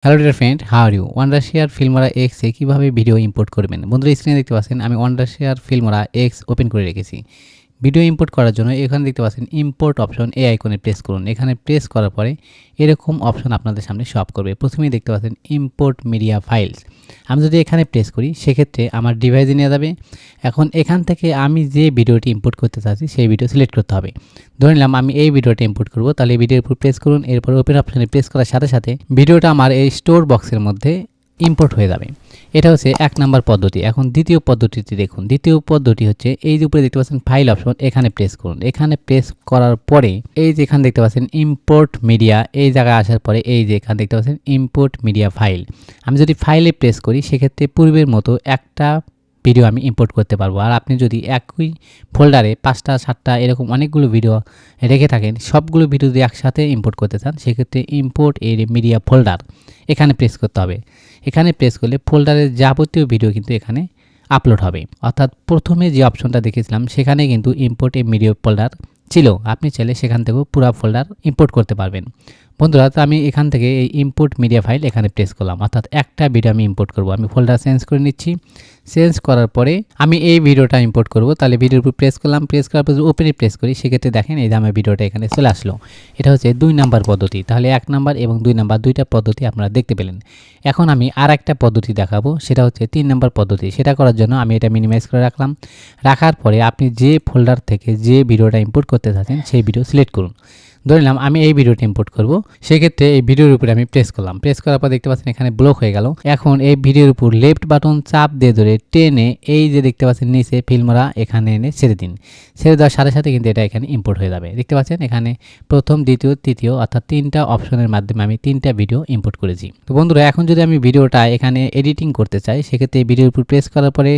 Hello dear friend, how are you? Wondershare Filmora X এ কীভাবে video import করবেন? বন্ধুরা, স্ক্রিনে দেখতে পাচ্ছেন আমি ওয়ান্ডারশেয়ার ফিল্মোরা এক্স ওপেন করে রেখেছি। ভিডিও ইম্পোর্ট করার জন্য এখানে দেখতে পাচ্ছেন ইম্পোর্ট অপশন, এই আইকনে প্রেস করুন। এখানে প্রেস করার পরে এরকম অপশন আপনাদের সামনে শো আপ করবে। প্রথমেই দেখতে পাচ্ছেন ইম্পোর্ট মিডিয়া ফাইলস। আমি যদি এখানে প্রেস করি সেক্ষেত্রে আমার ডিভাইসে নিয়ে যাবে। এখন এখান থেকে আমি যে ভিডিওটি ইম্পোর্ট করতে চাচ্ছি সেই ভিডিও সিলেক্ট করতে হবে। ধরে নিলাম আমি এই ভিডিওটা ইম্পোর্ট করব, তাহলে এই ভিডিওর উপর প্রেস করুন। এরপর ওপেন অপশনে প্রেস করার সাথে সাথে ভিডিওটা আমার এই স্টোর বক্সের মধ্যে ইম্পোর্ট হয়ে যাবে। এটা হচ্ছে এক নাম্বার পদ্ধতি। এখন দ্বিতীয় পদ্ধতিটি দেখুন। দ্বিতীয় পদ্ধতি হচ্ছে এই যে উপরে দেখতে পাচ্ছেন ফাইল অপশন, এখানে প্রেস করুন। এখানে প্রেস করার পরে এই যে এখানে দেখতে পাচ্ছেন ইম্পোর্ট মিডিয়া, এই জায়গায় আসার পরে এই যে এখানে দেখতে পাচ্ছেন ইম্পোর্ট মিডিয়া ফাইল। আমি যদি ফাইলে প্রেস করি সেক্ষেত্রে পূর্বের মতো একটা ভিডিও আমি ইম্পোর্ট করতে পারবো। আর আপনি যদি একই ফোল্ডারে 5টা 7টা এরকম অনেকগুলো ভিডিও রেখে থাকেন, সবগুলো ভিডিও যদি একসাথে ইম্পোর্ট করতে চান সেক্ষেত্রে ইম্পোর্ট এর মিডিয়া ফোল্ডার এখানে প্রেস করতে হবে। এখানে প্রেস করলে ফোল্ডারের যাবতীয় ভিডিও কিন্তু এখানে আপলোড হবে। অর্থাৎ প্রথমে যে অপশনটা দেখেছিলাম সেখানে কিন্তু ইম্পোর্ট এ মিডিয়া ফোল্ডার ছিল। আপনি চাইলে সেখান থেকেও পুরো ফোল্ডার ইম্পোর্ট করতে পারবেন। বন্ধুরা, তো আমি এখান থেকে এই ইম্পোর্ট মিডিয়া ফাইল এখানে প্রেস করলাম, অর্থাৎ একটা ভিডিও আমি ইম্পোর্ট করব। আমি ফোল্ডার চেঞ্জ করে নিচ্ছি। চেঞ্জ করার পরে আমি এই ভিডিওটা ইম্পোর্ট করব, তাহলে ভিডিওর উপর প্রেস করলাম। প্রেস করার পর ওপেনে প্রেস করি সেক্ষেত্রে দেখেন এই যে আমার ভিডিওটা এখানে চলে আসলো। এটা হচ্ছে 2 নাম্বার পদ্ধতি। তাহলে 1 নাম্বার এবং 2 নাম্বার দুইটা পদ্ধতি আপনারা দেখতে পেলেন। এখন আমি আর একটা পদ্ধতি দেখাবো, সেটা হচ্ছে 3 নাম্বার পদ্ধতি। সেটা করার জন্য আমি এটা মিনিমাইজ করে রাখলাম। রাখার পরে আপনি যে ফোল্ডার থেকে যে ভিডিওটা ইম্পোর্ট করতে চাচ্ছেন সেই ভিডিও সিলেক্ট করুন। ধরে নিলাম আমি এই ভিডিওটা ইম্পোর্ট করব, সেক্ষেত্রে এই ভিডিওর উপরে আমি প্রেস করলাম। প্রেস করার পর দেখতে পাচ্ছেন এখানে ব্লক হয়ে গেল। এখন এই ভিডিওর উপর লেফট বাটন চাপ দিয়ে ধরে টেনে এই যে দেখতে পাচ্ছেন নিচে ফিল্মোরা এখানে এনে ছেড়ে দিন। ছেড়ে দেওয়ার সাথে সাথে কিন্তু এটা এখানে ইম্পোর্ট হয়ে যাবে। দেখতে পাচ্ছেন এখানে প্রথম, দ্বিতীয়, তৃতীয় অর্থাৎ 3টা অপশনের মাধ্যমে আমি 3টা ভিডিও ইম্পোর্ট করেছি। তো বন্ধুরা, এখন যদি আমি ভিডিওটা এখানে এডিটিং করতে চাই সেক্ষেত্রে এই ভিডিওর উপর প্রেস করার পরে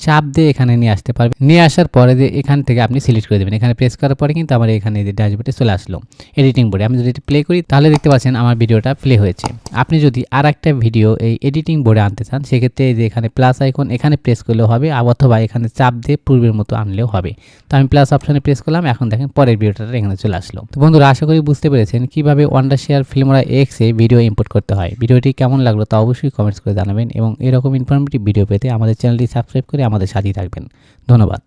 চাপ দিয়ে এখানে নিয়ে আসতে পারবেন। নিয়ে আসার পরে যে এখান থেকে আপনি সিলেক্ট করে দেবেন। এখানে প্রেস করার পরে কিন্তু আমার এখানে যে ড্যাশবোর্ডে চলে আসলো এডিটিং বোর্ডে। আমি যদি প্লে করি তাহলে দেখতে পাচ্ছেন আমার ভিডিওটা প্লে হয়েছে। আপনি যদি আর একটা ভিডিও এই এডিটিং বোর্ডে আনতে চান সেক্ষেত্রে এই যে এখানে প্লাস আইকন এখানে প্রেস করলেও হবে, অথবা এখানে চাপ দিয়ে পূর্বের মতো আনলেও হবে। তো আমি প্লাস অপশনে প্রেস করলাম। এখন দেখেন পরের ভিডিওটা এখানে চলে আসলো। তো বন্ধুরা, আশা করি বুঝতে পেরেছেন কিভাবে ওয়ান্ডারশেয়ার ফিল্মোরা এক্স এ ভিডিও ইম্পোর্ট করতে হয়। ভিডিওটি কেমন লাগলো তা অবশ্যই কমেন্টস করে জানাবেন এবং এরকম ইনফরমেটিভ ভিডিও পেতে আমাদের চ্যানেলটি সাবস্ক্রাইব করে আমাদের সাথেই থাকবেন। ধন্যবাদ।